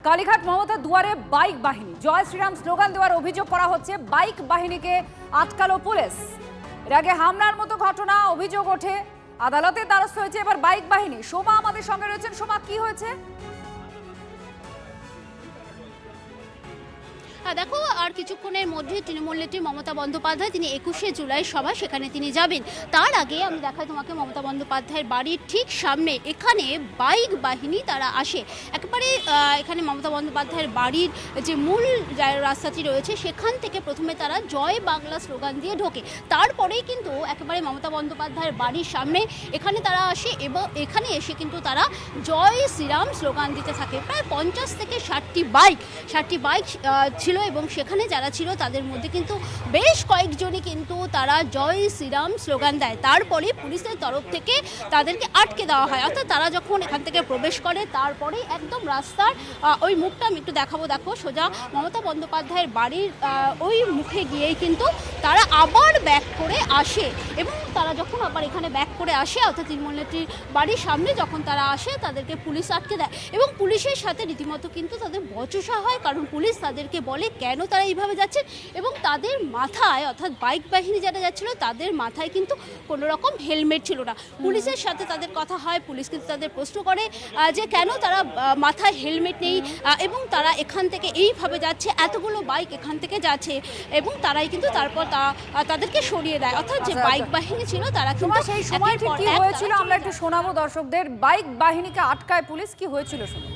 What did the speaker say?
কালীঘাট মমতা দুয়ারে বাইক বাহিনী জয় শ্রীরাম স্লোগান দেওয়ার অভিযোগ করা হচ্ছে। বাইক বাহিনীকে আটকালো পুলিশ। এর আগে হামলার মতো ঘটনা অভিযোগ ওঠে, আদালতের দ্বারস্থ হয়েছে এবার বাইক বাহিনী। শোভা আমাদের সঙ্গে রয়েছেন। শোভা, কি হয়েছে? দেখো, আর কিছুক্ষণের মধ্যে তৃণমূল নেত্রী মমতা বন্দ্যোপাধ্যায় তিনি 21শে জুলাই সভা সেখানে তিনি যাবেন। তার আগে আমি দেখাই তোমাকে মমতা বন্দ্যোপাধ্যায়ের বাড়ির ঠিক সামনে এখানে বাইক বাহিনী তারা আসে। একেবারে এখানে মমতা বন্দ্যোপাধ্যায়ের বাড়ির যে মূল রাস্তাটি রয়েছে সেখান থেকে প্রথমে তারা জয় বাংলা স্লোগান দিয়ে ঢোকে। তারপরেই কিন্তু একেবারে মমতা বন্দ্যোপাধ্যায়ের বাড়ির সামনে এখানে তারা আসে এবং এখানে এসে কিন্তু তারা জয় শ্রীরাম স্লোগান দিতে থাকে। প্রায় 50 থেকে 60টি বাইক ছিল এবং সেখানে যারা ছিল তাদের মধ্যে কিন্তু বেশ কয়েকজনই কিন্তু তারা জয় শ্রীরাম স্লোগান দেয়। তারপরে পুলিশের তরফ থেকে তাদেরকে আটকে দেওয়া হয়। অর্থাৎ তারা যখন এখান থেকে প্রবেশ করে তারপরে একদম রাস্তার ওই মুখটা আমি একটু দেখাবো। দেখো, সোজা মমতা বন্দ্যোপাধ্যায়ের বাড়ির ওই মুখে গিয়েই কিন্তু তারা আবার ব্যাক করে আসে এবং তারা যখন আবার এখানে ব্যাক করে আসে অর্থাৎ তৃণমূল নেত্রীর বাড়ির সামনে যখন তারা আসে তাদেরকে পুলিশ আটকে দেয় এবং পুলিশের সাথে রীতিমতো কিন্তু তাদের বচসা হয়। কারণ পুলিশ তাদেরকে বলে কেন তারা এইভাবে যাচ্ছেন এবং তাদের মাথায় অর্থাৎ বাইক বাহিনী যারা যাচ্ছিল তাদের মাথায় কিন্তু কোনো রকম হেলমেট ছিল না। পুলিশের সাথে তাদের কথা হয়, পুলিশ কিন্তু তাদের প্রশ্ন করে যে কেন তারা মাথায় হেলমেট নেই এবং তারা এখান থেকে এইভাবে যাচ্ছে, এতগুলো বাইক এখান থেকে যাচ্ছে এবং তারাই কিন্তু তারপর তাদেরকে সরিয়ে দেয়। অর্থাৎ যে বাইক বাহিনী ছিল তারা কিন্তু সেই সময় ঠিক কি হয়েছিল আমরা একটু শোনাবো দর্শকদের। বাইক বাহিনীকে আটকায় পুলিশ, কি হয়েছিল শুনুন।